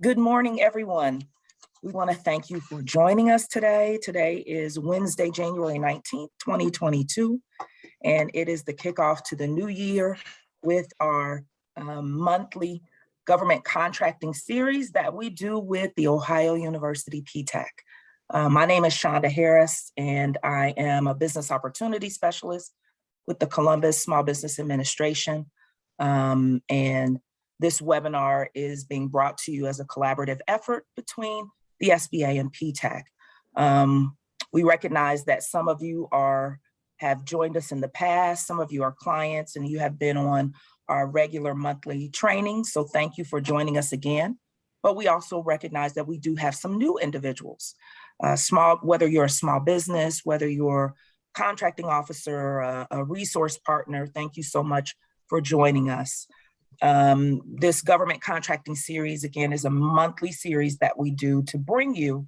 Good morning, everyone. We want to thank you for joining us today. Today is Wednesday, January 19th, 2022, and it is the kickoff to the new year with our monthly government contracting series that we do with the Ohio University Ptac. My name is Shonda Harris, and I am a business opportunity specialist with the Columbus Small Business Administration. And this webinar is being brought to you as a collaborative effort between the SBA and Ptac. We recognize that some of you have joined us in the past, some of you are clients, and you have been on our regular monthly training, so thank you for joining us again. But we also recognize that we do have some new individuals, whether you're a small business, whether you're a contracting officer, a resource partner, thank you so much for joining us. This government contracting series, again, is a monthly series that we do to bring you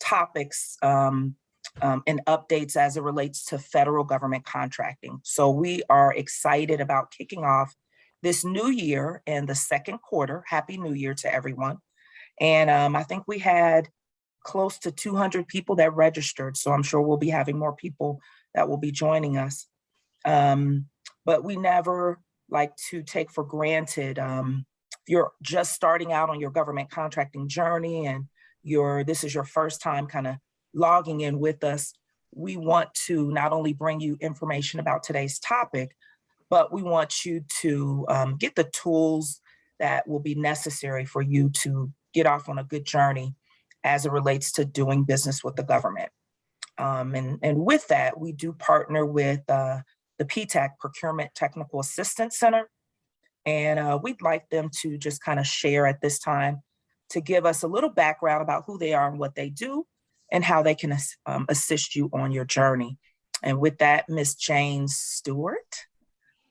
topics and updates as it relates to federal government contracting. So we are excited about kicking off this new year in the second quarter. Happy New Year to everyone. And I think we had close to 200 people that registered. So I'm sure we'll be having more people that will be joining us. But we never like to take for granted, if you're just starting out on your government contracting journey and this is your first time kind of logging in with us, we want to not only bring you information about today's topic, but we want you to get the tools that will be necessary for you to get off on a good journey as it relates to doing business with the government. And with that, we do partner with the Ptac Procurement Technical Assistance Center. And we'd like them to just kind of share at this time to give us a little background about who they are and what they do and how they can assist you on your journey. And with that, Ms. Jane Stewart,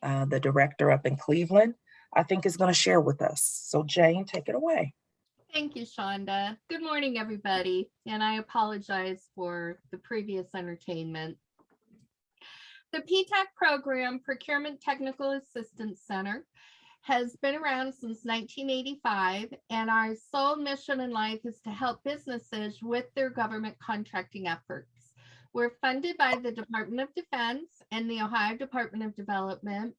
the director up in Cleveland, I think is going to share with us. So Jane, take it away. Thank you, Shonda. Good morning, everybody. And I apologize for the previous entertainment. The Ptac program, Procurement Technical Assistance Center, has been around since 1985, and our sole mission in life is to help businesses with their government contracting efforts. We're funded by the Department of Defense and the Ohio Department of Development,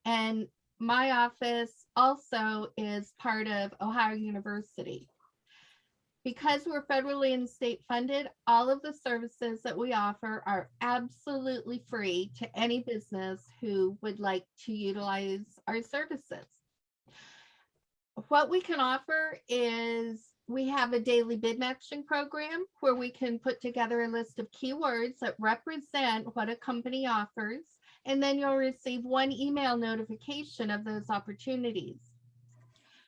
and my office also is part of Ohio University. Because we're federally and state funded, all of the services that we offer are absolutely free to any business who would like to utilize our services. What we can offer is we have a daily bid matching program where we can put together a list of keywords that represent what a company offers, and then you'll receive one email notification of those opportunities.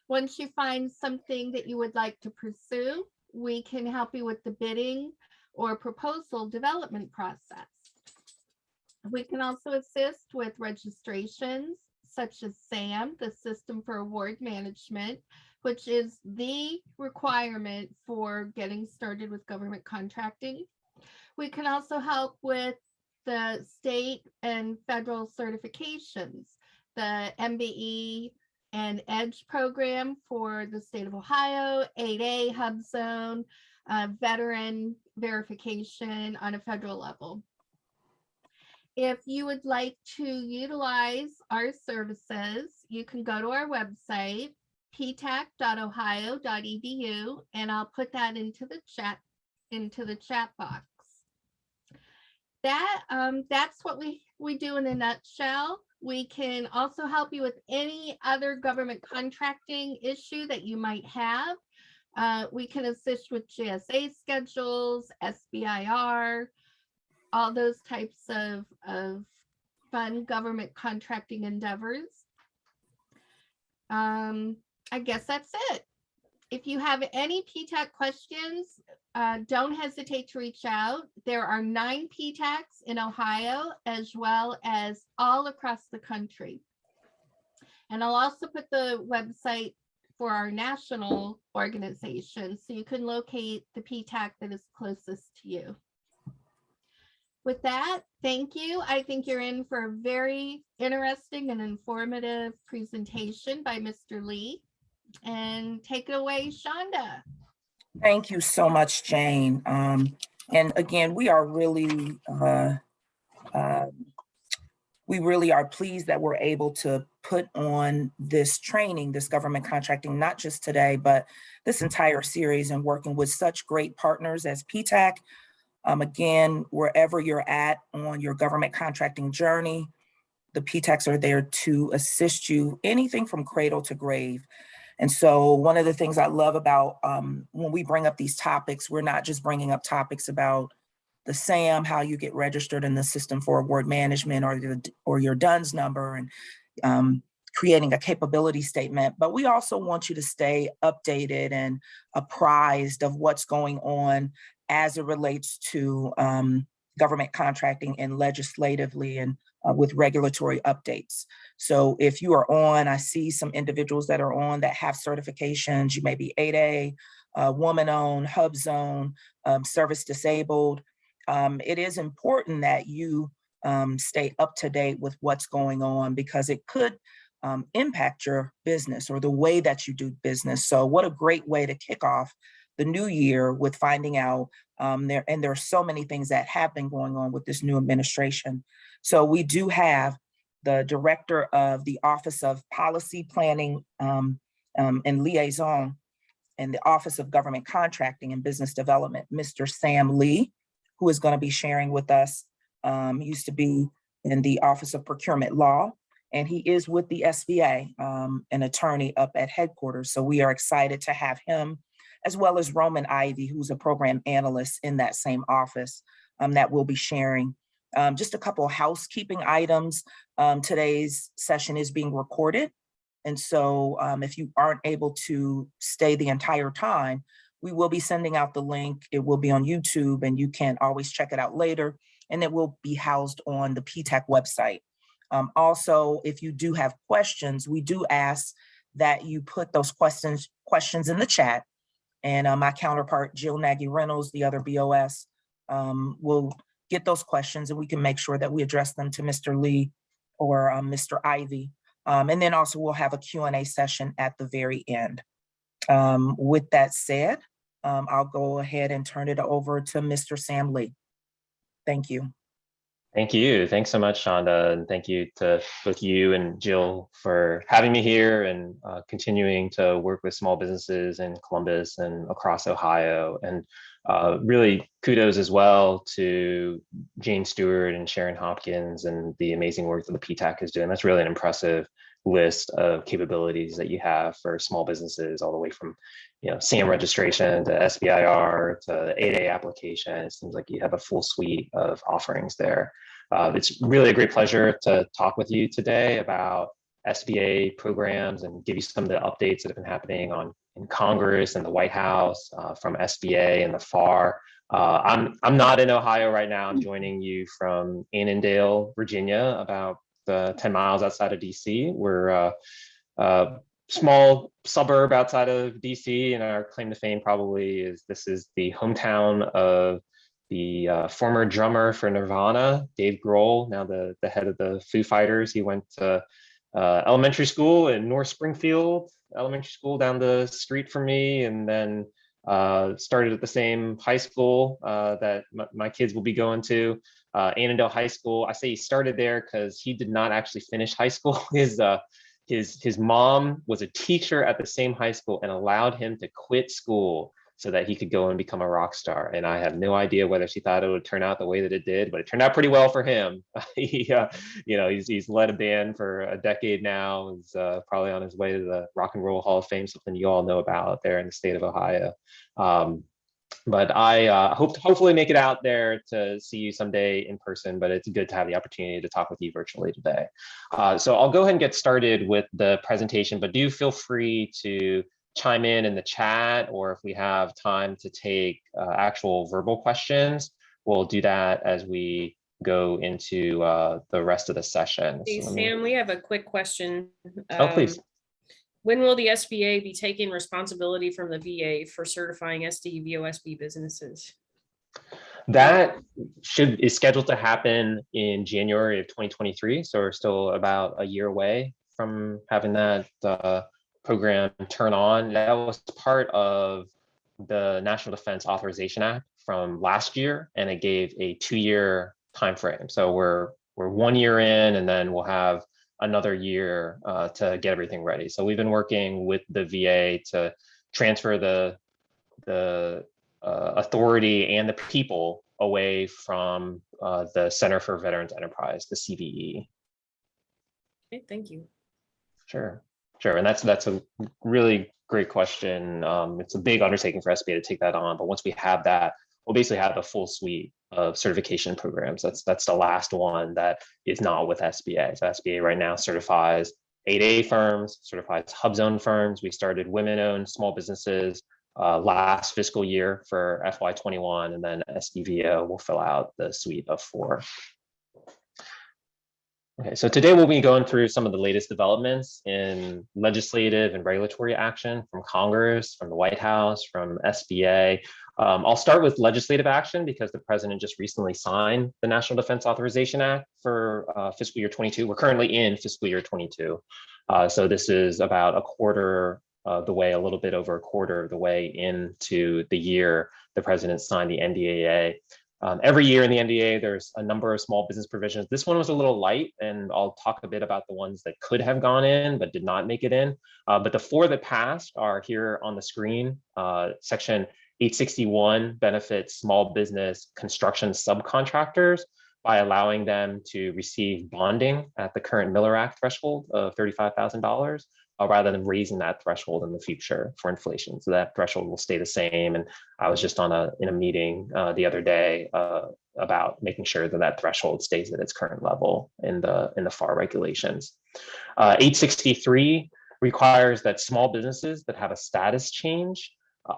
Once you find something that you would like to pursue, we can help you with the bidding or proposal development process. We can also assist with registrations such as SAM, the System for Award Management, which is the requirement for getting started with government contracting. We can also help with the state and federal certifications, the MBE and EDGE program for the state of Ohio, 8A, Hubzone, veteran verification on a federal level. If you would like to utilize our services, you can go to our website, ptac.ohio.edu, and I'll put that into the chat box. That's what we do in a nutshell. We can also help you with any other government contracting issue that you might have. We can assist with GSA schedules, SBIR, all those types of fun government contracting endeavors. I guess that's it. If you have any Ptac questions, don't hesitate to reach out. There are 9 Ptacs in Ohio, as well as all across the country. And I'll also put the website for our national organization so you can locate the Ptac that is closest to you. With that, thank you. I think you're in for a very interesting and informative presentation by Mr. Lee. And take it away, Shonda. Thank you so much, Jane. And again, we are really, we really are pleased that we're able to put on this training, this government contracting, not just today, but this entire series, and working with such great partners as Ptac. Again, wherever you're at on your government contracting journey, the Ptacs are there to assist you, anything from cradle to grave. And so one of the things I love about when we bring up these topics, we're not just bringing up topics about the SAM, how you get registered in the system for award management, or your DUNS number, and creating a capability statement, but we also want you to stay updated and apprised of what's going on as it relates to government contracting and legislatively, and with regulatory updates. So if you are on, I see some individuals that are on that have certifications. You may be 8A, woman-owned, Hubzone, service disabled. It is important that you stay up to date with what's going on, because it could impact your business or the way that you do business. So what a great way to kick off the new year with finding out there are so many things that have been going on with this new administration. So we do have the director of the Office of Policy Planning and Liaison and the Office of Government Contracting and Business Development, Mr. Sam Lee, who is going to be sharing with us. He used to be in the Office of Procurement Law, and he is with the SBA, an attorney up at headquarters. So we are excited to have him, as well as Roman Ivy, who's a program analyst in that same office, that will be sharing. Just a couple of housekeeping items. Today's session is being recorded. And so if you aren't able to stay the entire time, we will be sending out the link. It will be on YouTube, and you can always check it out later. And it will be housed on the Ptac website. Also, if you do have questions, we do ask that you put those questions in the chat. And my counterpart, Jill Nagy-Reynolds, the other BOS, will get those questions, and we can make sure that we address them to Mr. Lee or Mr. Ivy. And then also we'll have a Q&A session at the very end. With that said, I'll go ahead and turn it over to Mr. Sam Lee. Thank you. Thank you. Thanks so much, Shonda. And thank you to both you and Jill for having me here and continuing to work with small businesses in Columbus and across Ohio. And really kudos as well to Jane Stewart and Sharon Hopkins and the amazing work that the Ptac is doing. That's really an impressive list of capabilities that you have for small businesses, all the way from SAM registration to SBIR to 8A application. It seems like you have a full suite of offerings there. It's really a great pleasure to talk with you today about SBA programs and give you some of the updates that have been happening in Congress and the White House from SBA and the FAR. I'm not in Ohio right now. I'm joining you from Annandale, Virginia, about 10 miles outside of DC. We're a small suburb outside of DC, and our claim to fame probably is this is the hometown of the former drummer for Nirvana, Dave Grohl, now the head of the Foo Fighters. He went to elementary school in North Springfield Elementary School down the street from me, and then started at the same high school that my kids will be going to, Annandale High School. I say he started there because he did not actually finish high school. His mom was a teacher at the same high school and allowed him to quit school so that he could go and become a rock star. And I have no idea whether she thought it would turn out the way that it did, but it turned out pretty well for him. He's led a band for a decade now. He's probably on his way to the Rock and Roll Hall of Fame, something you all know about there in the state of Ohio. But I hope to hopefully make it out there to see you someday in person, but it's good to have the opportunity to talk with you virtually today. So I'll go ahead and get started with the presentation, but do feel free to chime in the chat, or if we have time to take actual verbal questions, we'll do that as we go into the rest of the session. Hey, Sam, we have a quick question. Oh, please. When will the SBA be taking responsibility from the VA for certifying SD/VOSB businesses? That is scheduled to happen in January of 2023. So we're still about a year away from having that program turn on. That was part of the National Defense Authorization Act from last year, and it gave a 2-year time frame. So we're 1 year in, and then we'll have another year to get everything ready. So we've been working with the VA to transfer the authority and the people away from the Center for Veterans Enterprise, the CVE. Okay, thank you. Sure, and that's a really great question. It's a big undertaking for SBA to take that on, but once we have that, we'll basically have a full suite of certification programs. That's the last one that is not with SBA. So SBA right now certifies 8A firms, certifies Hubzone firms. We started women-owned small businesses last fiscal year for FY21, and then SDVO will fill out the suite of 4. Okay, so today we'll be going through some of the latest developments in legislative and regulatory action from Congress, from the White House, from SBA. I'll start with legislative action because the president just recently signed the National Defense Authorization Act for fiscal year 22. We're currently in fiscal year 22. So this is about a quarter of the way, a little bit over a quarter of the way into the year the president signed the NDAA. Every year in the NDAA, there's a number of small business provisions. This one was a little light, and I'll talk a bit about the ones that could have gone in but did not make it in. But the 4 that passed are here on the screen. Section 861 benefits small business construction subcontractors by allowing them to receive bonding at the current Miller Act threshold of $35,000. Rather than raising that threshold in the future for inflation. So that threshold will stay the same. And I was just in a meeting the other day about making sure that that threshold stays at its current level in the FAR regulations. 863 requires that small businesses that have a status change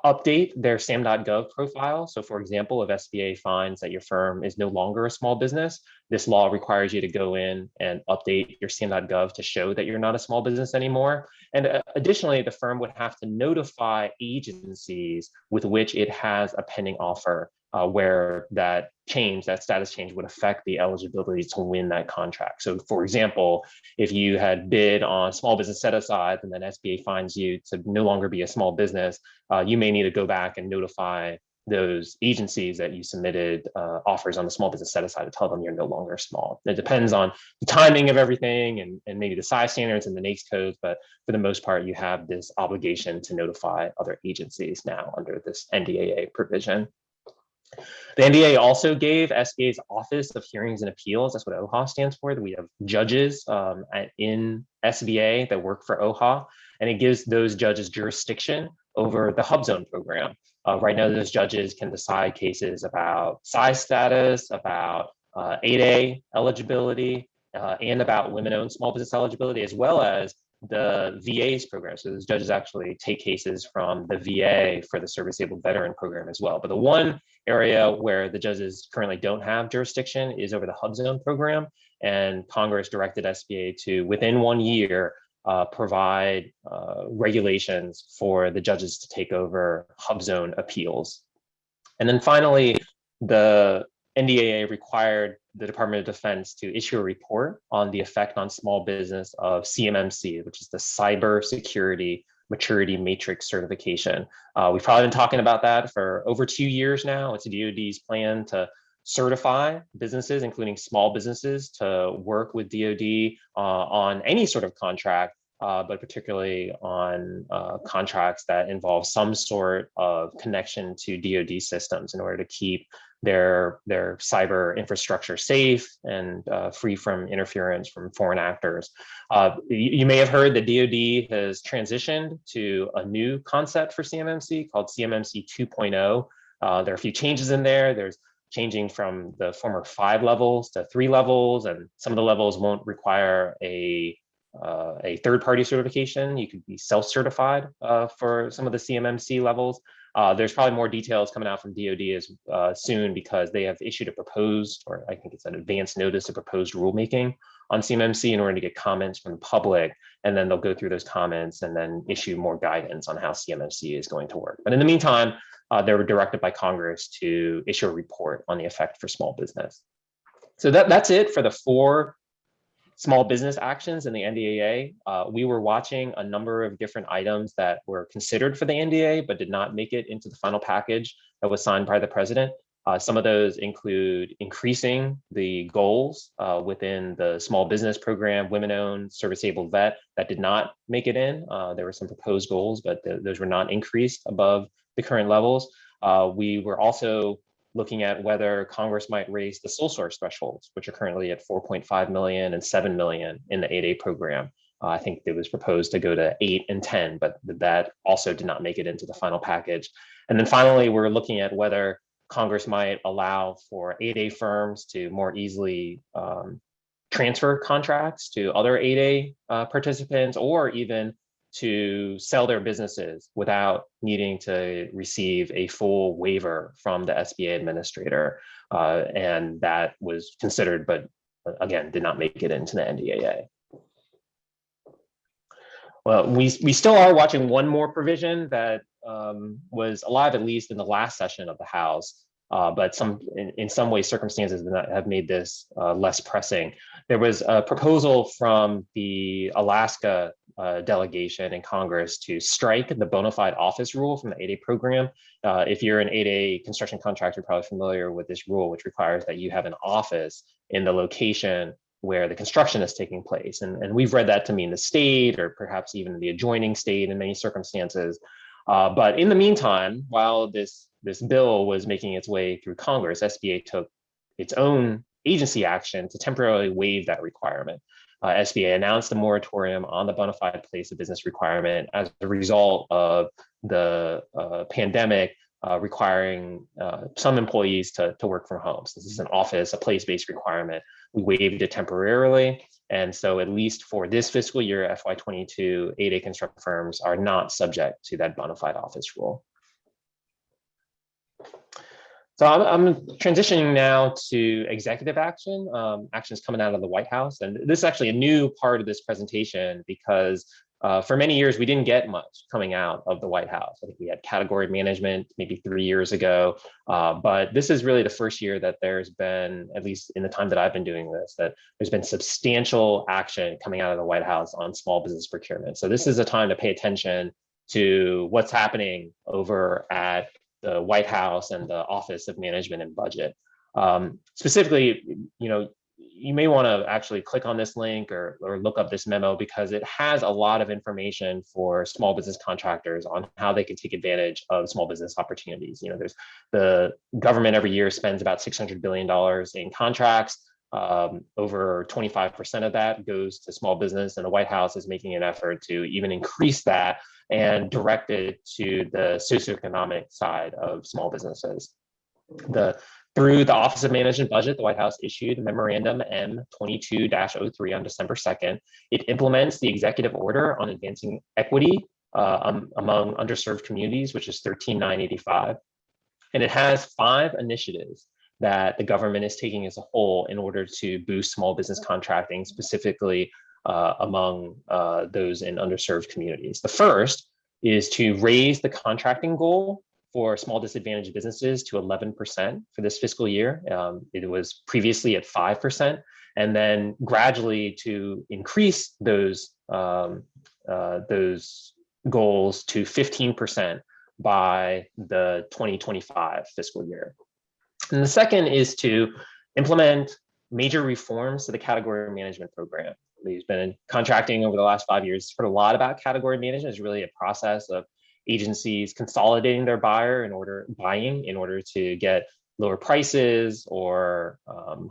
update their SAM.gov profile. So for example, if SBA finds that your firm is no longer a small business, this law requires you to go in and update your SAM.gov to show that you're not a small business anymore. And additionally, the firm would have to notify agencies with which it has a pending offer where that status change would affect the eligibility to win that contract. So for example, if you had bid on small business set aside and then SBA finds you to no longer be a small business, you may need to go back and notify those agencies that you submitted offers on the small business set aside to tell them you're no longer small. It depends on the timing of everything and maybe the size standards and the NAICS codes, but for the most part, you have this obligation to notify other agencies now under this NDAA provision. The NDAA also gave SBA's Office of Hearings and Appeals, that's what OHA stands for, that we have judges in SBA that work for OHA, and it gives those judges jurisdiction over the Hubzone program. Right now, those judges can decide cases about size status, about 8A eligibility, and about women-owned small business eligibility, as well as the VA's program. So those judges actually take cases from the VA for the service-able veteran program as well. But the one area where the judges currently don't have jurisdiction is over the Hubzone program. And Congress directed SBA to, within 1 year, provide regulations for the judges to take over Hubzone appeals. And then finally, the NDAA required the Department of Defense to issue a report on the effect on small business of CMMC, which is the Cyber Security Maturity Matrix Certification. We've probably been talking about that for over 2 years now. It's DoD's plan to certify businesses, including small businesses, to work with DoD on any sort of contract, but particularly on contracts that involve some sort of connection to DoD systems in order to keep their cyber infrastructure safe and free from interference from foreign actors. You may have heard that DoD has transitioned to a new concept for CMMC called CMMC 2.0. There are a few changes in there. There's changing from the former 5 levels to 3 levels, and some of the levels won't require a third-party certification. You could be self-certified for some of the CMMC levels. There's probably more details coming out from DoD soon because they have issued a proposed, or I think it's an advance notice of proposed rulemaking on CMMC in order to get comments from the public, and then they'll go through those comments and then issue more guidance on how CMMC is going to work. But in the meantime, they were directed by Congress to issue a report on the effect for small business. So that's it for the 4 small business actions in the NDAA, we were watching a number of different items that were considered for the NDAA, but did not make it into the final package that was signed by the president. Some of those include increasing the goals within the small business program, women-owned, service-able vet, that did not make it in. There were some proposed goals, but those were not increased above the current levels. We were also looking at whether Congress might raise the sole source thresholds, which are currently at 4.5 million and 7 million in the 8A program. I think it was proposed to go to 8 and 10, but that also did not make it into the final package. And then finally, we're looking at whether Congress might allow for 8A firms to more easily transfer contracts to other 8A participants, or even to sell their businesses without needing to receive a full waiver from the SBA administrator. And that was considered, but again, did not make it into the NDAA. Well, we still are watching one more provision that was alive, at least in the last session of the House, but in some ways, circumstances have made this less pressing. There was a proposal from the Alaska delegation in Congress to strike the bona fide office rule from the 8A program. If you're an 8A construction contractor, you're probably familiar with this rule, which requires that you have an office in the location where the construction is taking place. And we've read that to mean the state, or perhaps even the adjoining state in many circumstances. But in the meantime, while this bill was making its way through Congress, SBA took its own agency action to temporarily waive that requirement. SBA announced a moratorium on the bona fide place of business requirement as a result of the pandemic requiring some employees to work from home. So this is an office, a place-based requirement. We waived it temporarily. And so at least for this fiscal year, FY22, 8A construction firms are not subject to that bona fide office rule. So I'm transitioning now to executive action, actions coming out of the White House. And this is actually a new part of this presentation because for many years, we didn't get much coming out of the White House. I think we had category management maybe 3 years ago, but this is really the first year that there's been, at least in the time that I've been doing this, that there's been substantial action coming out of the White House on small business procurement. So this is a time to pay attention to what's happening over at the White House and the Office of Management and Budget. Specifically, you may want to actually click on this link or look up this memo because it has a lot of information for small business contractors on how they can take advantage of small business opportunities. There's the government every year spends about $600 billion in contracts. Over 25% of that goes to small business, and the White House is making an effort to even increase that and direct it to the socioeconomic side of small businesses. Through the Office of Management and Budget, the White House issued Memorandum M22-03 on December 2nd. It implements the executive order on advancing equity among underserved communities, which is 13985. And it has 5 initiatives that the government is taking as a whole in order to boost small business contracting, specifically among those in underserved communities. The first is to raise the contracting goal for small disadvantaged businesses to 11% for this fiscal year. It was previously at 5%, and then gradually to increase those goals to 15% by the 2025 fiscal year. And the second is to implement major reforms to the category management program. We've been contracting over the last 5 years. Heard a lot about category management. It's really a process of agencies consolidating their buying in order to get lower prices or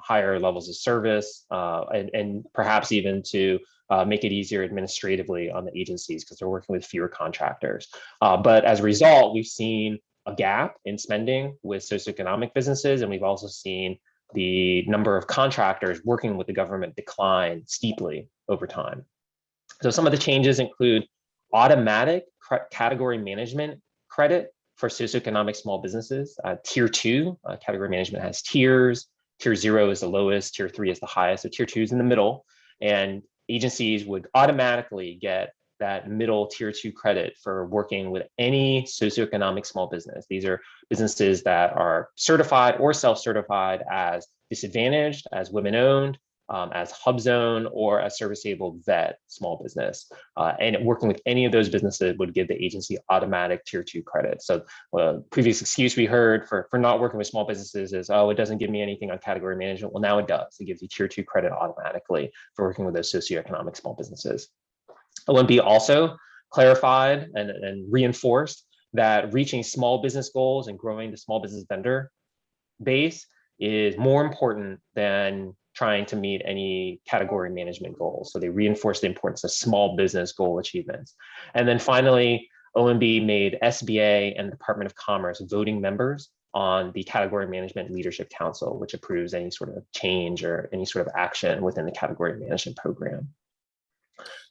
higher levels of service, and perhaps even to make it easier administratively on the agencies because they're working with fewer contractors. But as a result, we've seen a gap in spending with socioeconomic businesses, and we've also seen the number of contractors working with the government decline steeply over time. So some of the changes include automatic category management credit for socioeconomic small businesses. Tier 2, category management has tiers. Tier 0 is the lowest, Tier 3 is the highest, so Tier 2 is in the middle. And agencies would automatically get that middle Tier 2 credit for working with any socioeconomic small business. These are businesses that are certified or self-certified as disadvantaged, as women-owned, as Hubzone or as service-able vet small business. And working with any of those businesses would give the agency automatic tier 2 credit. So previous excuse we heard for not working with small businesses is, oh, it doesn't give me anything on category management. Well, now it does. It gives you tier 2 credit automatically for working with those socioeconomic small businesses. OMB also clarified and reinforced that reaching small business goals and growing the small business vendor base is more important than trying to meet any category management goals. So they reinforced the importance of small business goal achievements. And then finally, OMB made SBA and the Department of Commerce voting members on the Category Management Leadership Council, which approves any sort of change or any sort of action within the category management program.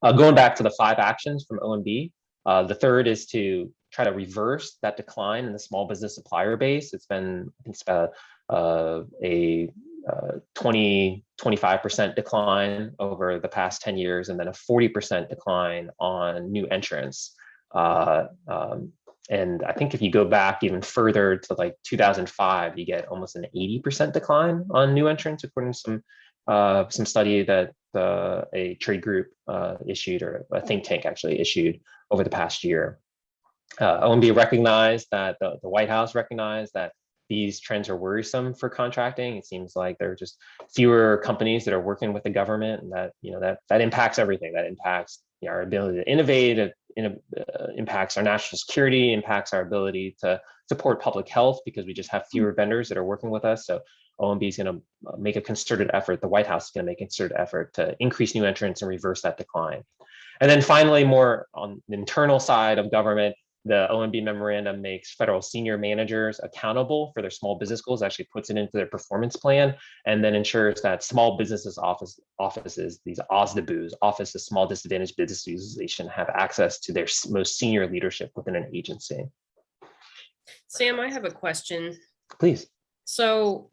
Going back to the 5 actions from OMB, the third is to try to reverse that decline in the small business supplier base. It's been, I think it's about a 20-25% decline over the past 10 years, and then a 40% decline on new entrants. And I think if you go back even further to like 2005, you get almost an 80% decline on new entrants, according to some study that a trade group issued, or a think tank actually issued over the past year. OMB recognized that, the White House recognized that these trends are worrisome for contracting. It seems like there are just fewer companies that are working with the government, and that, you know, that impacts everything. That impacts our ability to innovate, it impacts our national security, impacts our ability to support public health, because we just have fewer vendors that are working with us. So OMB is going to make a concerted effort. The White House is going to make a concerted effort to increase new entrants and reverse that decline. And then finally, more on the internal side of government, the OMB memorandum makes federal senior managers accountable for their small business goals, actually puts it into their performance plan, and then ensures that small businesses offices, these OSDBUs, Office of Small Disadvantaged Business Association, have access to their most senior leadership within an agency. Sam, I have a question. Please. So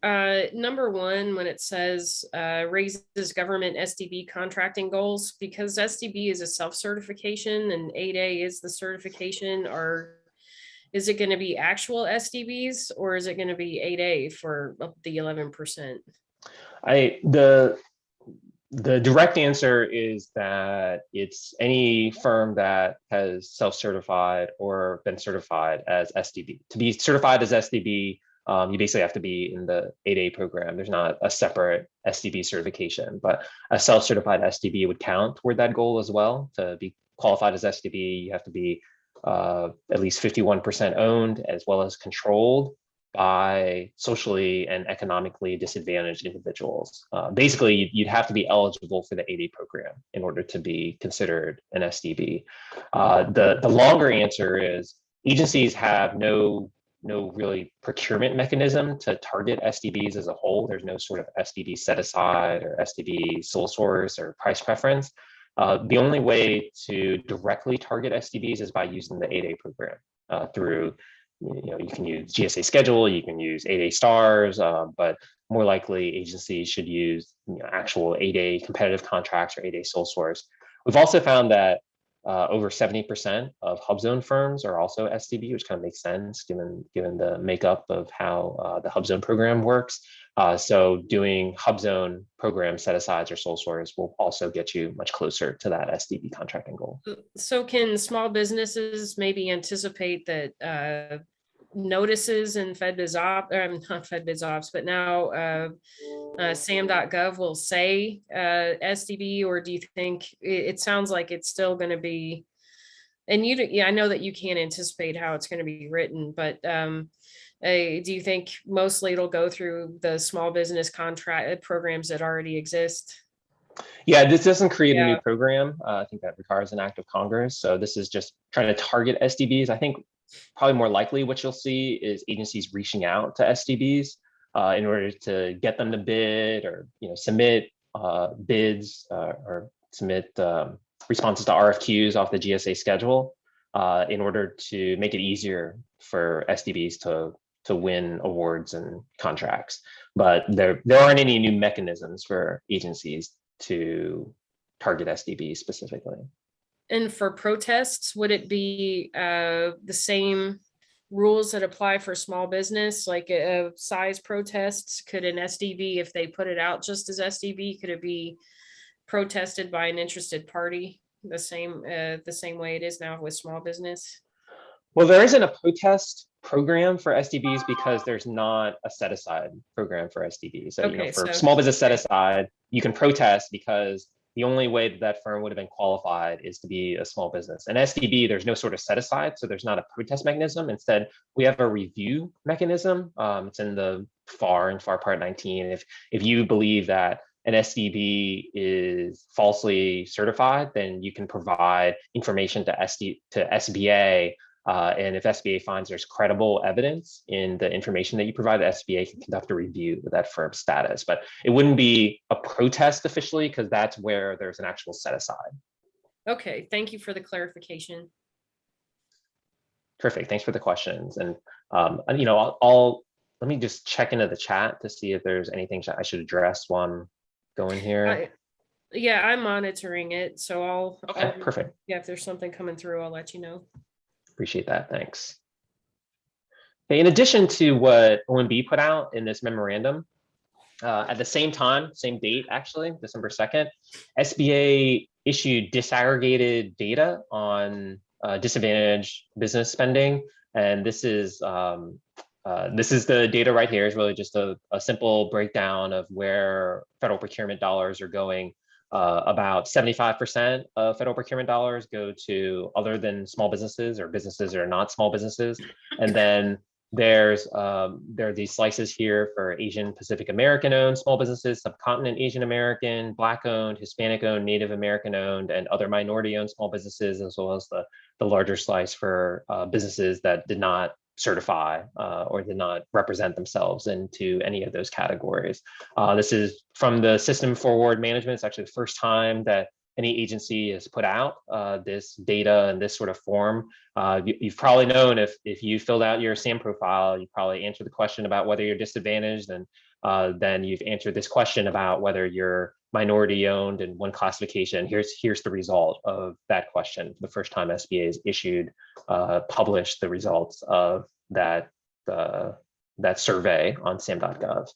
number 1, when it says raises government SDB contracting goals, because SDB is a self-certification and 8A is the certification, or is it going to be actual SDBs, or is it going to be 8A for the 11%? The direct answer is that it's any firm that has self-certified or been certified as SDB. To be certified as SDB, you basically have to be in the 8A program. There's not a separate SDB certification, but a self-certified SDB would count toward that goal as well. To be qualified as SDB, you have to be at least 51% owned, as well as controlled by socially and economically disadvantaged individuals. Basically, you'd have to be eligible for the 8A program in order to be considered an SDB. The longer answer is agencies have no really procurement mechanism to target SDBs as a whole. There's no sort of SDB set aside or SDB sole source or price preference. The only way to directly target SDBs is by using the 8A program through, you can use GSA schedule, you can use 8A stars, but more likely agencies should use actual 8A competitive contracts or 8A sole source. We've also found that over 70% of Hubzone firms are also SDB, which kind of makes sense given the makeup of how the Hubzone program works. So doing Hubzone program set-asides or sole source will also get you much closer to that SDB contracting goal. So can small businesses maybe anticipate that notices in FedBizOps, not FedBizOps, but now SAM.gov will say SDB, or do you think it sounds like it's still going to be, and I know that you can't anticipate how it's going to be written, but do you think mostly it'll go through the small business contract programs that already exist? Yeah, this doesn't create a new program. I think that requires an act of Congress. So this is just trying to target SDBs. I think probably more likely what you'll see is agencies reaching out to SDBs in order to get them to bid, or submit bids or submit responses to RFQs off the GSA schedule in order to make it easier for SDBs to win awards and contracts. But there aren't any new mechanisms for agencies to target SDBs specifically. And for protests, would it be the same rules that apply for small business, like size protests? Could an SDB, if they put it out just as SDB, could it be protested by an interested party the same way it is now with small business? Well, there isn't a protest program for SDBs because there's not a set aside program for SDBs. So, Okay, for so- small business set aside, you can protest because the only way that that firm would have been qualified is to be a small business. An SDB, there's no sort of set aside, so there's not a protest mechanism. Instead, we have a review mechanism. It's in the FAR Part 19. If you believe that an SDB is falsely certified, then you can provide information to SBA. And if SBA finds there's credible evidence in the information that you provide, the SBA can conduct a review of that firm's status. But it wouldn't be a protest officially because that's where there's an actual set aside. Okay, thank you for the clarification. Perfect. Thanks for the questions. And let me just check into the chat to see if there's anything I should address while I'm going here. Yeah, I'm monitoring it, so I'll. Okay, perfect. Yeah, if there's something coming through, I'll let you know. Appreciate that. Thanks. Okay, in addition to what OMB put out in this memorandum, at the same time, same date, actually, December 2nd, SBA issued disaggregated data on disadvantaged business spending. And this is the data right here. Is really just a simple breakdown of where federal procurement dollars are going. About 75% of federal procurement dollars go to other than small businesses or businesses that are not small businesses. And then there are these slices here for Asian Pacific American owned small businesses, subcontinent Asian American, Black owned, Hispanic owned, Native American owned, and other minority owned small businesses, as well as the larger slice for businesses that did not certify or did not represent themselves into any of those categories. This is from the System Forward Management. It's actually the first time that any agency has put out this data in this sort of form. You've probably known if you filled out your SAM profile, you probably answered the question about whether you're disadvantaged, and then you've answered this question about whether you're minority owned in one classification. Here's the result of that question. The first time SBA has published the results of that survey on SAM.gov.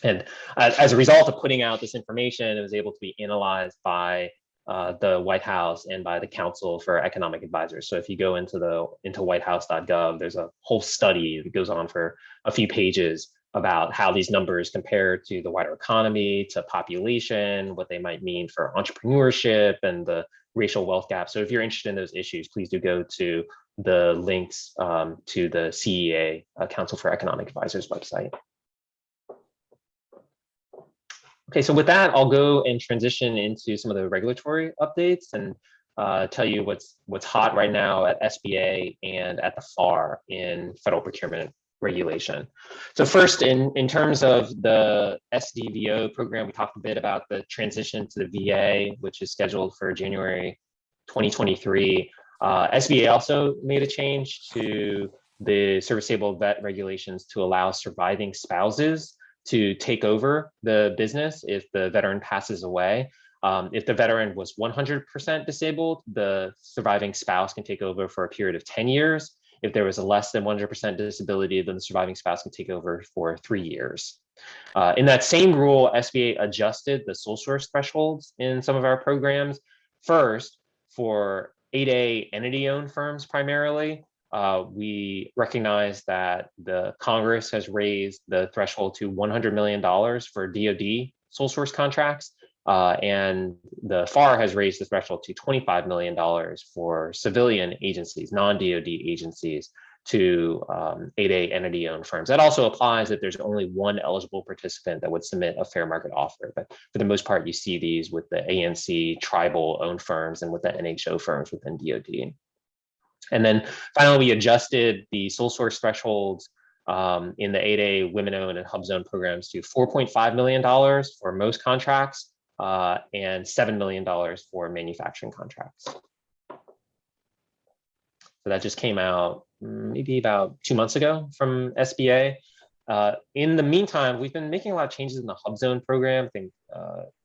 And as a result of putting out this information, it was able to be analyzed by the White House and by the Council for Economic Advisors. So if you go into whitehouse.gov, there's a whole study that goes on for a few pages about how these numbers compare to the wider economy, to population, what they might mean for entrepreneurship and the racial wealth gap. So if you're interested in those issues, please do go to the links to the CEA, Council for Economic Advisors website. Okay, so with that, I'll go and transition into some of the regulatory updates and tell you what's hot right now at SBA and at the FAR in federal procurement regulation. So first, in terms of the SDVO program, we talked a bit about the transition to the VA, which is scheduled for January 2023. SBA also made a change to the service-able vet regulations to allow surviving spouses to take over the business if the veteran passes away. If the veteran was 100% disabled, the surviving spouse can take over for a period of 10 years. If there was a less than 100% disability, then the surviving spouse can take over for 3 years. In that same rule, SBA adjusted the sole source thresholds in some of our programs. First, for 8A entity-owned firms primarily, we recognize that the Congress has raised the threshold to $100 million for DoD sole source contracts, and the FAR has raised the threshold to $25 million for civilian agencies, non-DoD agencies, to 8A entity-owned firms. That also applies if there's only one eligible participant that would submit a fair market offer. But for the most part, you see these with the ANC tribal-owned firms and with the NHO firms within DoD. And then finally, we adjusted the sole source thresholds in the 8A women-owned and Hubzone programs to $4.5 million for most contracts and $7 million for manufacturing contracts. So that just came out maybe about 2 months ago from SBA. In the meantime, we've been making a lot of changes in the Hubzone program. I think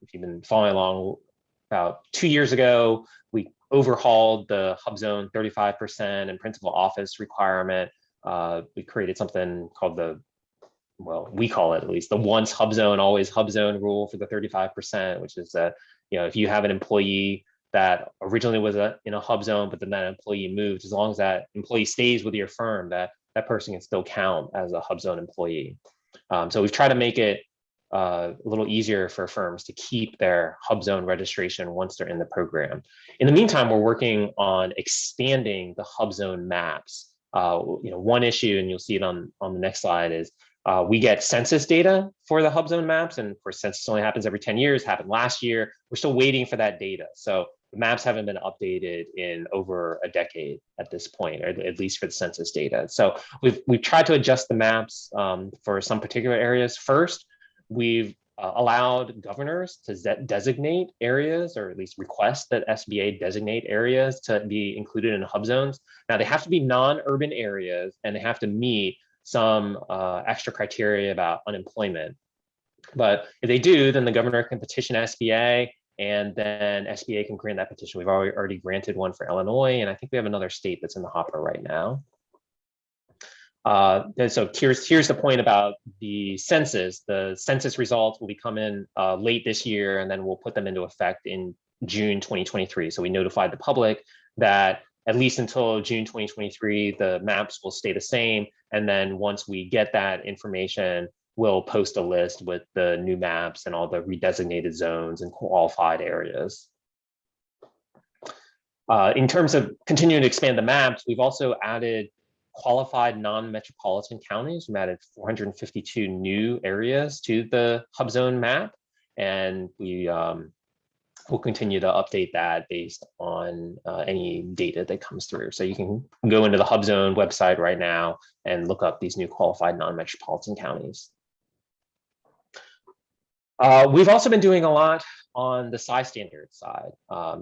if you've been following along, about 2 years ago, we overhauled the Hubzone 35% and principal office requirement. we created something called well, we call it at least the once Hubzone, always Hubzone rule for the 35%, which is that, if you have an employee that originally was in a Hubzone, but then that employee moved, as long as that employee stays with your firm, that person can still count as a Hubzone employee. So we've tried to make it a little easier for firms to keep their Hubzone registration once they're in the program. In the meantime, we're working on expanding the Hubzone maps. One issue, and you'll see it on the next slide, is we get census data for the Hubzone maps, and of course, census only happens every 10 years, happened last year. We're still waiting for that data. So the maps haven't been updated in over a decade at this point, or at least for the census data. So we've tried to adjust the maps for some particular areas. First, we've allowed governors to designate areas, or at least request that SBA designate areas to be included in Hubzones. Now, they have to be non-urban areas, and they have to meet some extra criteria about unemployment. But if they do, then the governor can petition SBA, and then SBA can grant that petition. We've already granted one for Illinois, and I think we have another state that's in the hopper right now. And so here's the point about the census. The census results will be coming late this year, and then we'll put them into effect in June 2023. So we notified the public that at least until June 2023, the maps will stay the same. And then once we get that information, we'll post a list with the new maps and all the redesignated zones and qualified areas. In terms of continuing to expand the maps, we've also added qualified non-metropolitan counties. We've added 452 new areas to the Hubzone map, and we'll continue to update that based on any data that comes through. So you can go into the Hubzone website right now and look up these new qualified non-metropolitan counties. We've also been doing a lot on the size standards side.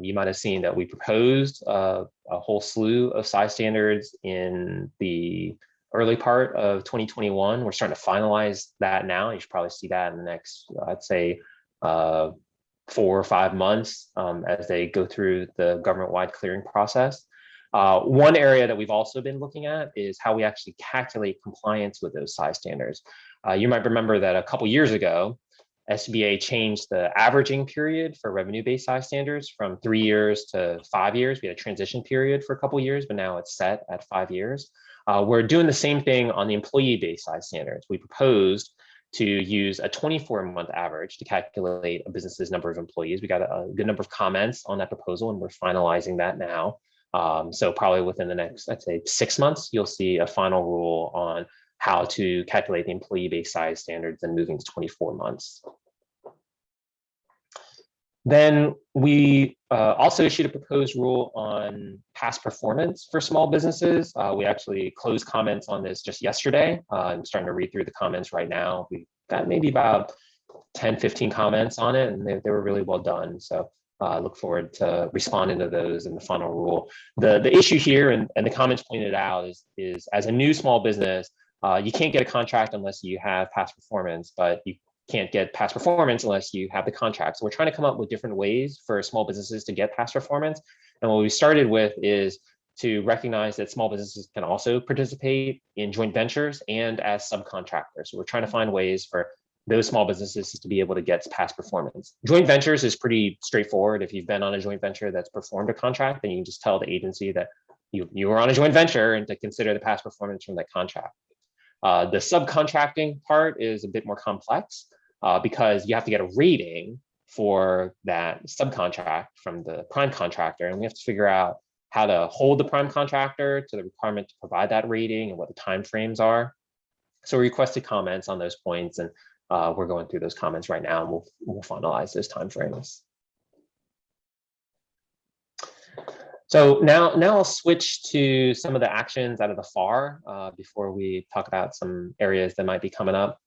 You might have seen that we proposed a whole slew of size standards in the early part of 2021. We're starting to finalize that now. You should probably see that in the next, I'd say, 4 or 5 months as they go through the government-wide clearing process. One area that we've also been looking at is how we actually calculate compliance with those size standards. You might remember that a couple years ago, SBA changed the averaging period for revenue-based size standards from 3 years to 5 years. We had a transition period for a couple years, but now it's set at 5 years. We're doing the same thing on the employee-based size standards. We proposed to use a 24-month average to calculate a business's number of employees. We got a good number of comments on that proposal, and we're finalizing that now. So probably within the next, I'd say, 6 months, you'll see a final rule on how to calculate the employee-based size standards and moving to 24 months. Then we also issued a proposed rule on past performance for small businesses. We actually closed comments on this just yesterday. I'm starting to read through the comments right now. We got maybe about 10, 15 comments on it, and they were really well done. So I look forward to responding to those in the final rule. The issue here, and the comments pointed out, is as a new small business, you can't get a contract unless you have past performance, but you can't get past performance unless you have the contract. So we're trying to come up with different ways for small businesses to get past performance. And what we started with is to recognize that small businesses can also participate in joint ventures and as subcontractors. So we're trying to find ways for those small businesses to be able to get past performance. Joint ventures is pretty straightforward. If you've been on a joint venture that's performed a contract, then you can just tell the agency that you were on a joint venture and to consider the past performance from that contract. The subcontracting part is a bit more complex because you have to get a rating for that subcontract from the prime contractor, and we have to figure out how to hold the prime contractor to the requirement to provide that rating and what the timeframes are. So we requested comments on those points, and we're going through those comments right now, and we'll finalize those timeframes. So now I'll switch to some of the actions out of the FAR before we talk about some areas that might be coming up.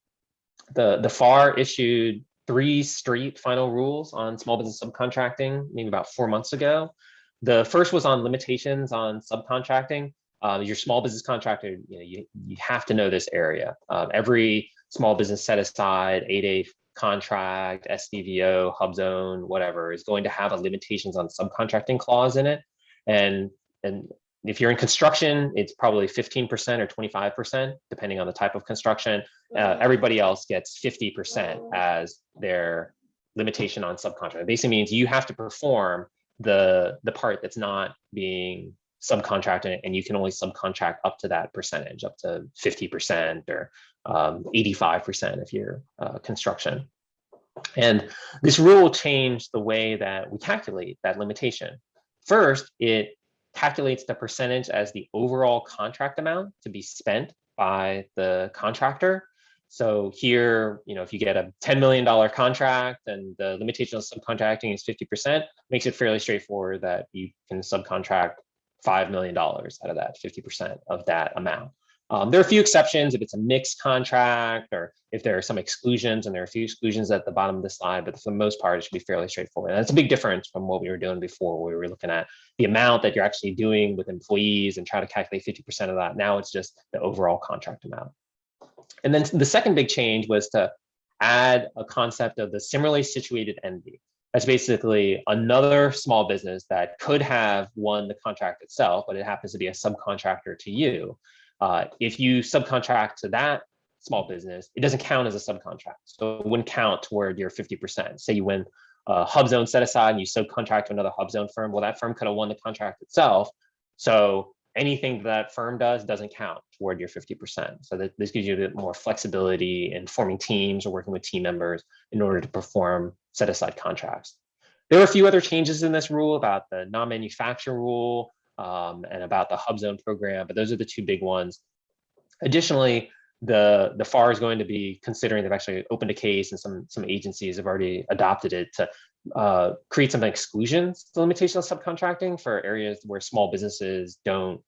The FAR issued 3 straight final rules on small business subcontracting, maybe about 4 months ago. The first was on limitations on subcontracting. Your small business contractor, you have to know this area. Every small business set aside, 8A contract, SDVO, Hubzone, whatever, is going to have a limitations on subcontracting clause in it. And if you're in construction, it's probably 15% or 25%, depending on the type of construction. Everybody else gets 50% as their limitation on subcontract. It basically means you have to perform the part that's not being subcontracted, and you can only subcontract up to that percentage, up to 50% or 85% if you're construction. And this rule changed the way that we calculate that limitation. First, it calculates the percentage as the overall contract amount to be spent by the contractor. So here, if you get a $10 million contract and the limitation of subcontracting is 50%, makes it fairly straightforward that you can subcontract $5 million out of that 50% of that amount. There are a few exceptions if it's a mixed contract or if there are some exclusions, and there are a few exclusions at the bottom of the slide, but for the most part, it should be fairly straightforward. And that's a big difference from what we were doing before, where we were looking at the amount that you're actually doing with employees and try to calculate 50% of that. Now it's just the overall contract amount. And then the second big change was to add a concept of the similarly situated entity. That's basically another small business that could have won the contract itself, but it happens to be a subcontractor to you. If you subcontract to that small business, it doesn't count as a subcontract. So it wouldn't count toward your 50%. Say you win a Hubzone set aside and you subcontract to another Hubzone firm. Well, that firm could have won the contract itself. So anything that firm does doesn't count toward your 50%. So that this gives you a bit more flexibility in forming teams or working with team members in order to perform set aside contracts. There were a few other changes in this rule about the non-manufacturer rule and about the Hubzone program, but those are the two big ones. Additionally, the FAR is going to be considering, they've actually opened a case, and some agencies have already adopted it to create some exclusions to limitation of subcontracting for areas where small businesses don't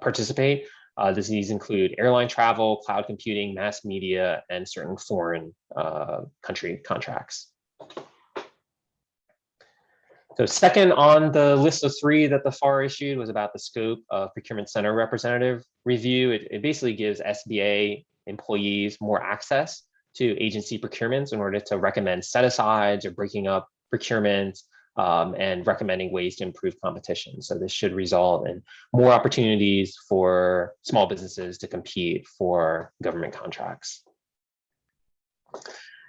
participate. These include airline travel, cloud computing, mass media, and certain foreign country contracts. So second on the list of three that the FAR issued was about the scope of Procurement Center representative review. It basically gives SBA employees more access to agency procurements in order to recommend set-asides or breaking up procurements and recommending ways to improve competition. So this should result in more opportunities for small businesses to compete for government contracts.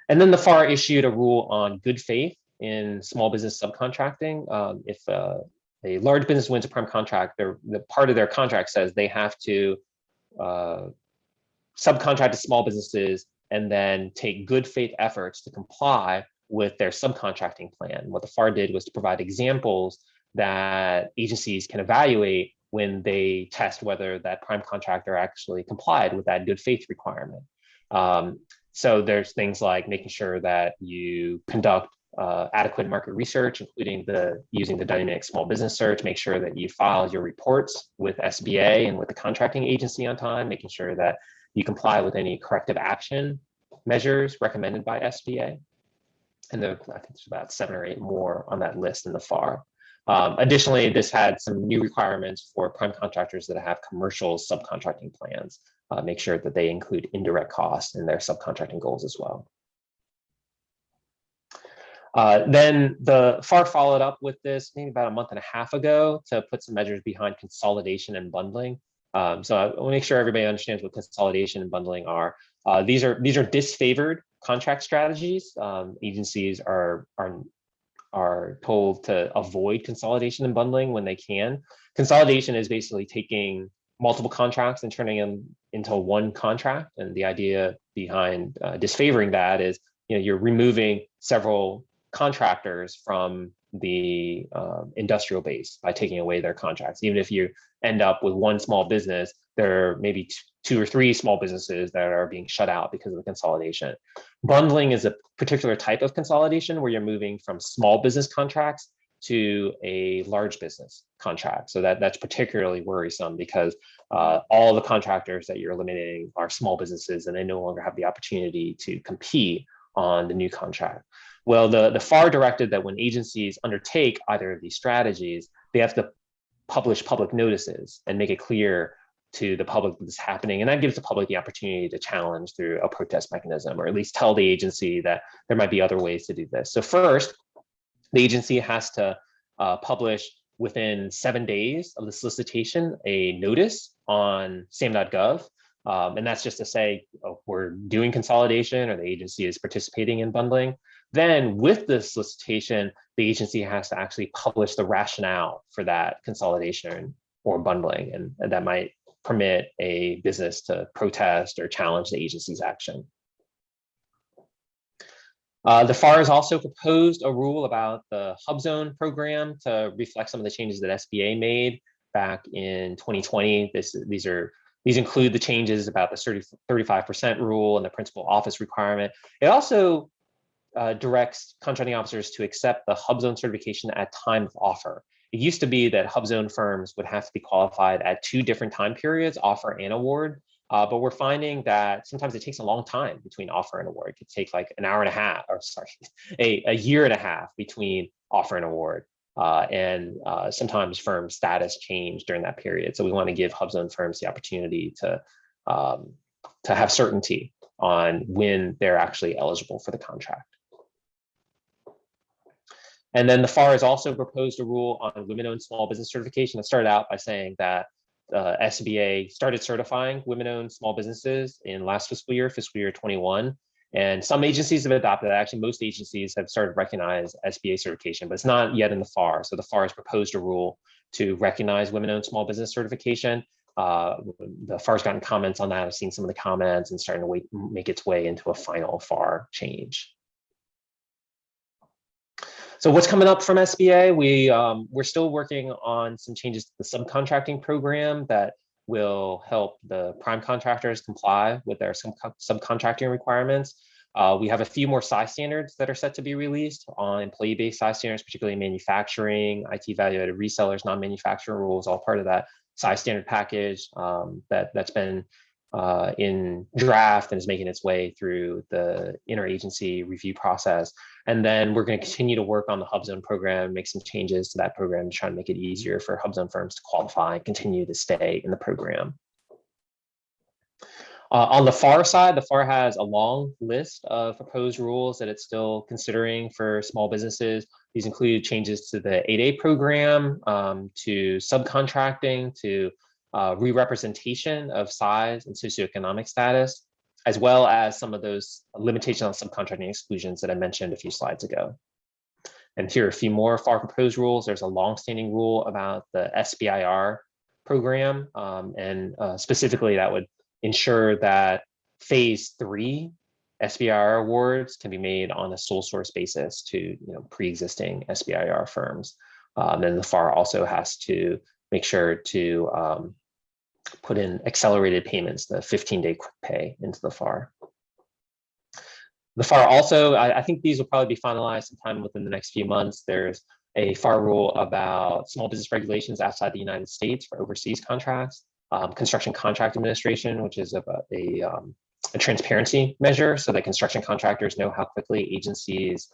And then the FAR issued a rule on good faith in small business subcontracting. If a large business wins a prime contract, the part of their contract says they have to subcontract to small businesses and then take good faith efforts to comply with their subcontracting plan. What the FAR did was to provide examples that agencies can evaluate when they test whether that prime contractor actually complied with that good faith requirement. So there's things like making sure that you conduct adequate market research, including using the dynamic small business search, make sure that you file your reports with SBA and with the contracting agency on time, making sure that you comply with any corrective action measures recommended by SBA. And I think there's about 7 or 8 more on that list in the FAR. Additionally, this had some new requirements for prime contractors that have commercial subcontracting plans. Make sure that they include indirect costs in their subcontracting goals as well. Then the FAR followed up with this maybe about a month and a half ago to put some measures behind consolidation and bundling. So I want to make sure everybody understands what consolidation and bundling are. These are disfavored contract strategies. Agencies are told to avoid consolidation and bundling when they can. Consolidation is basically taking multiple contracts and turning them into one contract. And the idea behind disfavoring that is, you're removing several contractors from the industrial base by taking away their contracts. Even if you end up with one small business, there are maybe 2 or 3 small businesses that are being shut out because of the consolidation. Bundling is a particular type of consolidation where you're moving from small business contracts to a large business contract. So that's particularly worrisome because all the contractors that you're eliminating are small businesses and they no longer have the opportunity to compete on the new contract. Well, the FAR directed that when agencies undertake either of these strategies, they have to publish public notices and make it clear to the public that this is happening. And that gives the public the opportunity to challenge through a protest mechanism, or at least tell the agency that there might be other ways to do this. So first, the agency has to publish within 7 days of the solicitation a notice on SAM.gov. And that's just to say, oh, we're doing consolidation or the agency is participating in bundling. Then with the solicitation, the agency has to actually publish the rationale for that consolidation or bundling. And that might permit a business to protest or challenge the agency's action. The FAR has also proposed a rule about the Hubzone program to reflect some of the changes that SBA made back in 2020. These include the changes about the 35% rule and the principal office requirement. It also directs contracting officers to accept the Hubzone certification at time of offer. It used to be that Hubzone firms would have to be qualified at 2 different time periods, offer and award. But we're finding that sometimes it takes a long time between offer and award. It could take like an hour and a half, or sorry, a year and a half between offer and award. And sometimes firm status change during that period. So we want to give Hubzone firms the opportunity to have certainty on when they're actually eligible for the contract. And then the FAR has also proposed a rule on women-owned small business certification. It started out by saying that SBA started certifying women-owned small businesses in last fiscal year 21. And some agencies have adopted that. Actually, most agencies have started to recognize SBA certification, but it's not yet in the FAR. So the FAR has proposed a rule to recognize women-owned small business certification. The FAR has gotten comments on that. I've seen some of the comments and starting to make its way into a final FAR change. So what's coming up from SBA? We're still working on some changes to the subcontracting program that will help the prime contractors comply with their subcontracting requirements. We have a few more size standards that are set to be released on employee-based size standards, particularly manufacturing, IT value-added resellers, non-manufacturing rules, all part of that size standard package that's been in draft and is making its way through the interagency review process. And then we're going to continue to work on the Hubzone program, make some changes to that program to try and make it easier for Hubzone firms to qualify and continue to stay in the program. On the FAR side, the FAR has a long list of proposed rules that it's still considering for small businesses. These include changes to the 8A program, to subcontracting, to re-representation of size and socioeconomic status, as well as some of those limitations on subcontracting exclusions that I mentioned a few slides ago. And here are a few more FAR proposed rules. There's a longstanding rule about the SBIR program, and specifically that would ensure that phase 3 SBIR awards can be made on a sole source basis to pre-existing SBIR firms. Then the FAR also has to make sure to put in accelerated payments, the 15-day quick pay into the FAR. The FAR also, I think these will probably be finalized sometime within the next few months. There's a FAR rule about small business regulations outside the United States for overseas contracts, construction contract administration, which is a transparency measure so that construction contractors know how quickly agencies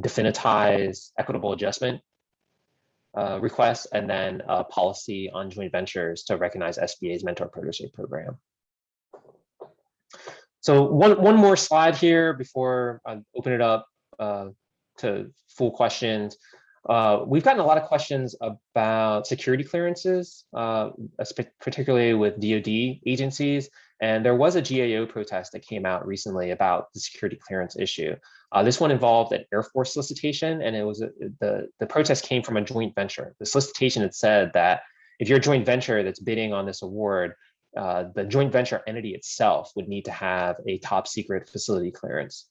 definitize equitable adjustment requests, and then a policy on joint ventures to recognize SBA's mentor protege program. So one more slide here before I open it up to full questions. We've gotten a lot of questions about security clearances, particularly with DoD agencies. And there was a GAO protest that came out recently about the security clearance issue. This one involved an Air Force solicitation, and it was the protest came from a joint venture. The solicitation had said that if you're a joint venture that's bidding on this award, the joint venture entity itself would need to have a top secret facility clearance.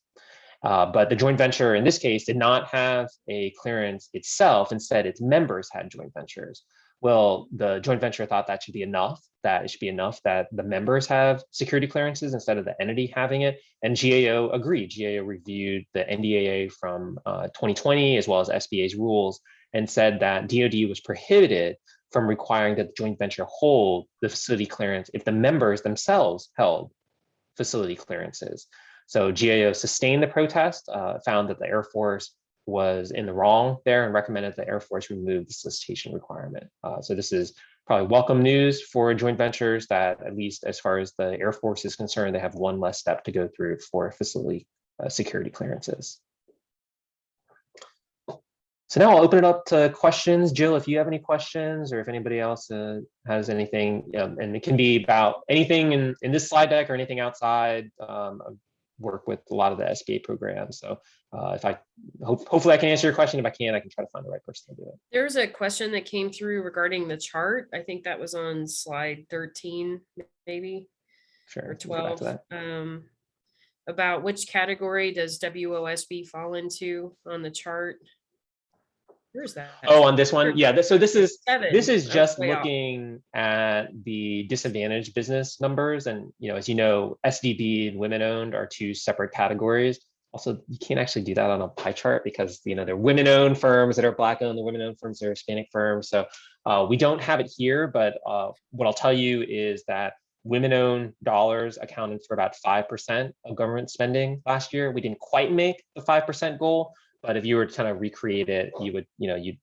But the joint venture in this case did not have a clearance itself. Instead, its members had joint ventures. Well, the joint venture thought that should be enough, that it should be enough that the members have security clearances instead of the entity having it. And GAO agreed. GAO reviewed the NDAA from 2020 as well as SBA's rules and said that DoD was prohibited from requiring that the joint venture hold the facility clearance if the members themselves held facility clearances. So GAO sustained the protest, found that the Air Force was in the wrong there and recommended the Air Force remove the solicitation requirement. So this is probably welcome news for joint ventures that, at least as far as the Air Force is concerned, they have one less step to go through for facility security clearances. So now I'll open it up to questions. Jill, if you have any questions, or if anybody else has anything, and it can be about anything in this slide deck or anything outside. I work with a lot of the SBA programs. So if I hopefully I can answer your question. If I can't, I can try to find the right person to do it. There's a question that came through regarding the chart. I think that was on slide 13, maybe, Sure. or We'll get back to 12. About which category does WOSB fall into on the chart? Where's that? Oh, on this one? Yeah, so this is 7. just way off. looking at the disadvantaged business numbers. And, as you know, SDB and women owned are 2 separate categories. Also, you can't actually do that on a pie chart because, there are women owned firms that are Black owned, the women owned firms that are Hispanic firms. So we don't have it here, but what I'll tell you is that women owned dollars accounted for about 5% of government spending last year. We didn't quite make the 5% goal. But if you were to kind of recreate it, you would, you'd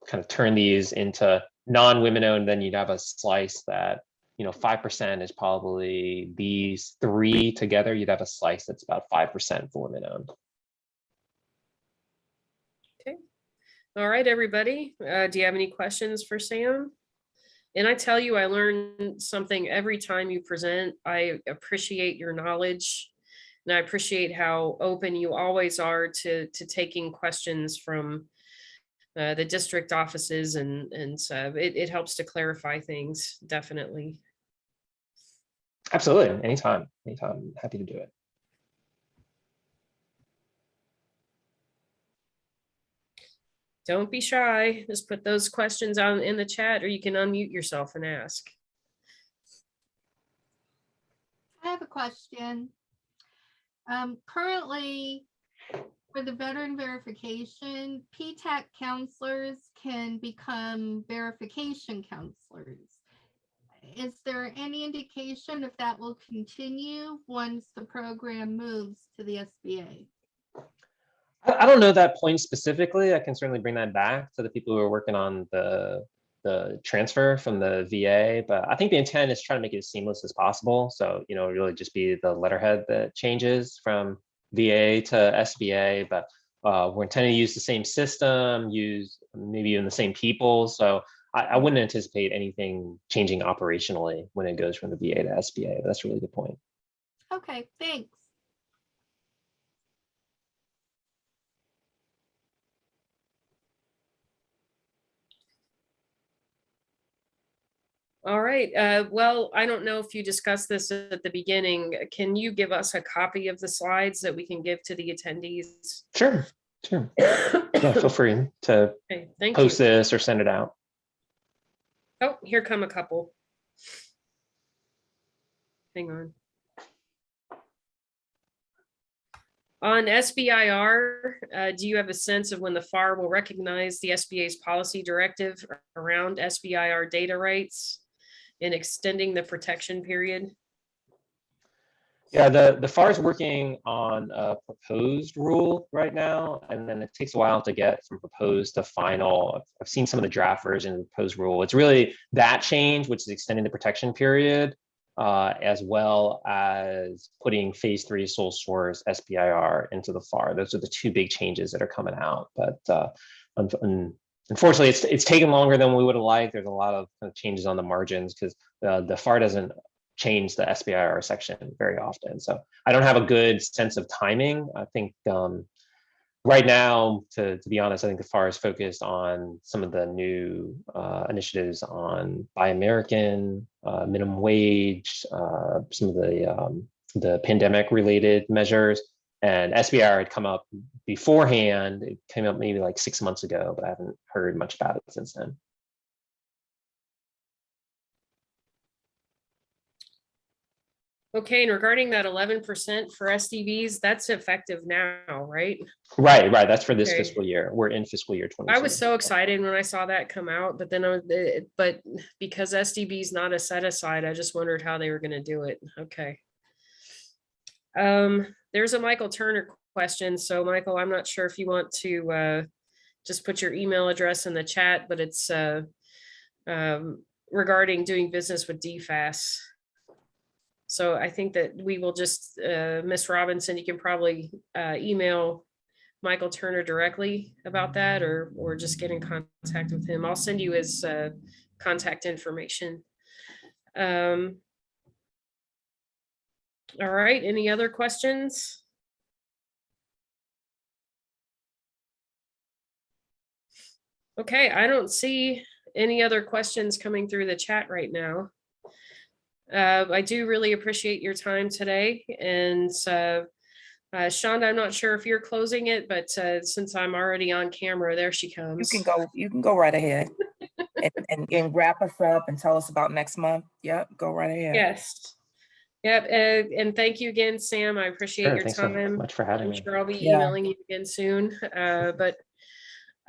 kind of turn these into non-women owned, then you'd have a slice that, 5% is probably these 3 together. You'd have a slice that's about 5% for women owned. Okay. All right, everybody. Do you have any questions for Sam? And I tell you, I learn something every time you present. I appreciate your knowledge. And I appreciate how open you always are to taking questions from the district offices, and so it helps to clarify things, definitely. Absolutely, anytime, happy to do it. Don't be shy. Just put those questions on in the chat, or you can unmute yourself and ask. I have a question. Currently, for the veteran verification, Ptac counselors can become verification counselors. Is there any indication if that will continue once the program moves to the SBA? I don't know that point specifically. I can certainly bring that back to the people who are working on the transfer from the VA, but I think the intent is trying to make it as seamless as possible. So, really just be the letterhead that changes from VA to SBA, but we're intending to use the same system, use maybe even the same people. So I wouldn't anticipate anything changing operationally when it goes from the VA to SBA. But that's a really good point. Okay, thanks. All right. Well, I don't know if you discussed this at the beginning. Can you give us a copy of the slides that we can give to the attendees? Sure. Yeah, feel free to post this or send it out. Oh, here come a couple. Hang on. On SBIR, do you have a sense of when the FAR will recognize the SBA's policy directive around SBIR data rights and extending the protection period? Yeah, the FAR is working on a proposed rule right now, and then it takes a while to get from proposed to final. I've seen some of the draft version of the proposed rule. It's really that change, which is extending the protection period, as well as putting phase 3 sole source SBIR into the FAR. Those are the 2 big changes that are coming out. But unfortunately, it's taken longer than we would have liked. There's a lot of changes on the margins because the FAR doesn't change the SBIR section very often. So I don't have a good sense of timing. I think right now, to be honest, I think the FAR is focused on some of the new initiatives on Buy American, minimum wage, some of the pandemic related measures. And SBIR had come up beforehand. It came up maybe like 6 months ago, but I haven't heard much about it since then. Okay, and regarding that 11% for SDVs, that's effective now, right? Right. That's for this fiscal year. We're in fiscal year 22. I was so excited when I saw that come out, but then but because SDB is not a set aside, I just wondered how they were going to do it. Okay. There's a Michael Turner question. So Michael, I'm not sure if you want to just put your email address in the chat, but it's regarding doing business with DFAS. So I think that we will just, Ms. Robinson, you can probably email Michael Turner directly about that, or just get in contact with him. I'll send you his contact information. All right, any other questions? Okay, I don't see any other questions coming through the chat right now. I do really appreciate your time today. And Shonda, I'm not sure if you're closing it, but since I'm already on camera, there she comes. You can go right ahead and wrap us up and tell us about next month. Yep, go right ahead. Yes. Yep. And thank you again, Sam. I appreciate Sure, your thanks time. so much for having I'm me. sure I'll be Yeah. emailing you again soon. But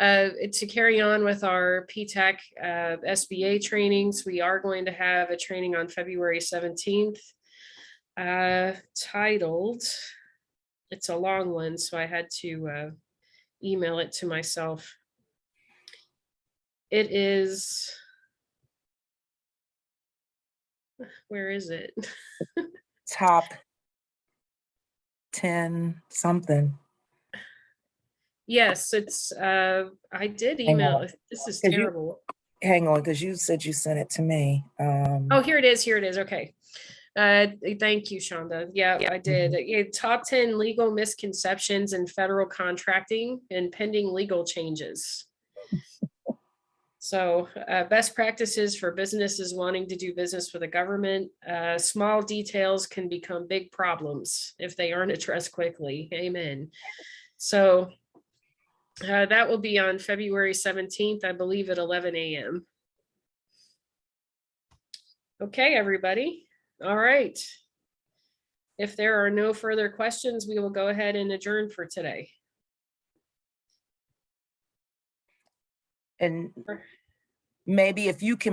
to carry on with our Ptac SBA trainings, we are going to have a training on February 17th titled, it's a long one, so I had to email it to myself. It is, where is it? Top 10 something. Yes, it's, I did email it. This is terrible. Hang on, because you said you sent it to me. Oh, here it is. Here it is. Okay. Thank you, Shonda. Yeah, I did. Top 10 legal misconceptions in federal contracting and pending legal changes. So best practices for businesses wanting to do business with the government. Small details can become big problems if they aren't addressed quickly. Amen. So that will be on February 17th, I believe at 11 a.m. Okay, everybody. All right. If there are no further questions, we will go ahead and adjourn for today. And maybe if you can